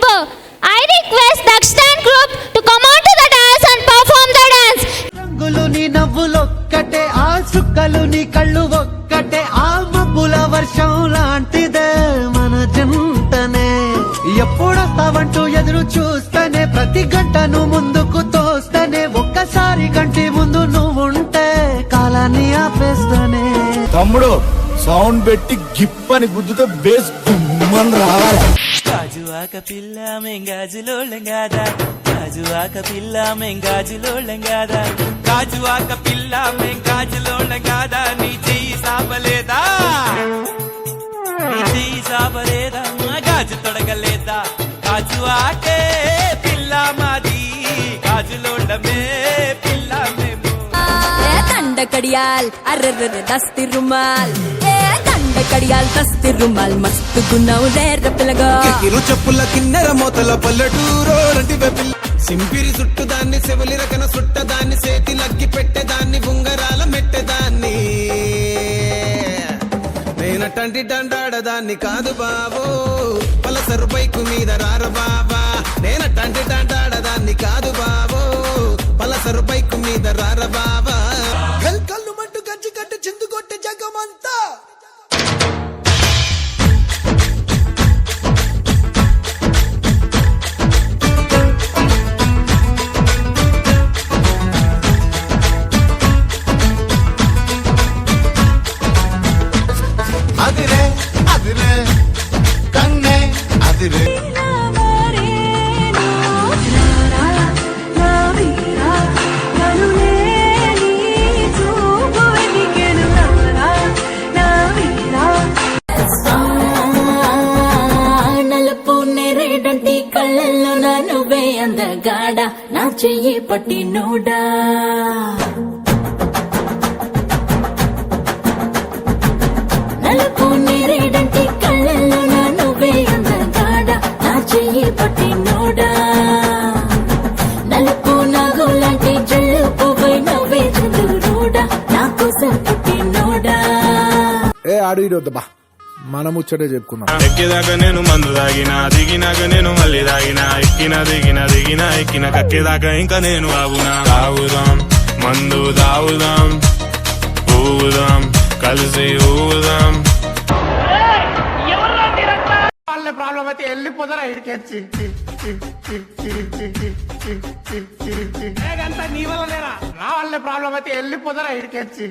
tempo. I request the extant group to come out to the dance and perform the dance. రంగులు నీ నవ్వులొక్కటే ఆ చుక్కలు నీ కళ్ళు ఒక్కటే ఆ మబ్బుల వర్షం లాంటిదే మన జంటనే ఎప్పుడొస్తావంటూ ఎదురు చూస్తేనే ప్రతి గంటను ముందుకు తోస్తేనే ఒక్కసారి కంటి ముందు నువ్వుంటే కాలాన్ని ఆపేస్తానే. తమ్ముడు సౌండ్ పెట్టి గిప్పని గుద్దుతో బేస్ గుమ్మని రావాలి. గాజువాక పిల్ల మెంగాజులోళ్ళం గాదా, గాజువాక పిల్ల మెంగాజులోళ్ళం గాదా, గాజువాక పిల్ల మెంగాజులోళ్ళం గాదా. నీ చెయ్యి సాపలేదా, నీ చెయ్యి సాపలేదా, గాజు తొడగలేదా. గాజువాకే పిల్ల మాది, గాజులోళ్ళమే పిల్ల మేము. దండ కడియాల్ అర్ర దస్తి రుమాల్, దండ కడియాల్ దస్తి రుమాల్ మస్తు గున్నావు లేర పిల్లగా. చెప్పుల కిన్నెర మోతల పల్లెటూరో పిల్ల సింపిరి చుట్టు దాన్ని సెవలి రకన సుట్టదాన్ని చేతి లగ్గి పెట్టేదాన్ని ఉంగరాల మెట్టేదాన్ని. నేనటంటి దండాడదాన్ని కాదు బాబు, పలసరు బైకు మీద రార బాబా. నేనటంటి దండాడదాన్ని కాదు బాబు, పలసరు బైకు మీద రార బాబా. కళ్ళు మంటూ గజ్జి కట్టు చిందు కొట్టే జగమంతా. అదిరే అదిరే కన్నే అదిరే. నలుపు నెరేడంటి కళ్ళల్లో నా నువ్వే అందగాడ, నా చెయ్యి పట్టి నోడా. నలుపు నెరేడంటి కళ్ళల్లో నా నువ్వే అందగాడ, నా చెయ్యి పట్టి నోడా. నలుపు నాగులాంటి జల్లు పువ్వై నవ్వే చంద్రుడా, నా కోసం పుట్టి నోడా. ఏ ఆడు ఇరొద్దబ్బా, మనం ముచ్చటే చెప్పుకున్నాం. ఎక్కేదాకా నేను మందు తాగినా, దిగినాక నేను మళ్ళీ తాగినా, ఎక్కిన దిగిన దిగిన ఎక్కిన కక్కేదాకా ఇంకా నేను ఆగునా. తాగుదాం మందు తాగుదాం, ఊగుదాం కలిసి ఊగుదాం. వాళ్ళ ప్రాబ్లం అయితే వెళ్ళిపోతారా ఇడికెచ్చి నీ వల్ల లేరా, నా వాళ్ళ ప్రాబ్లం అయితే వెళ్ళిపోతారా ఇడికెచ్చి.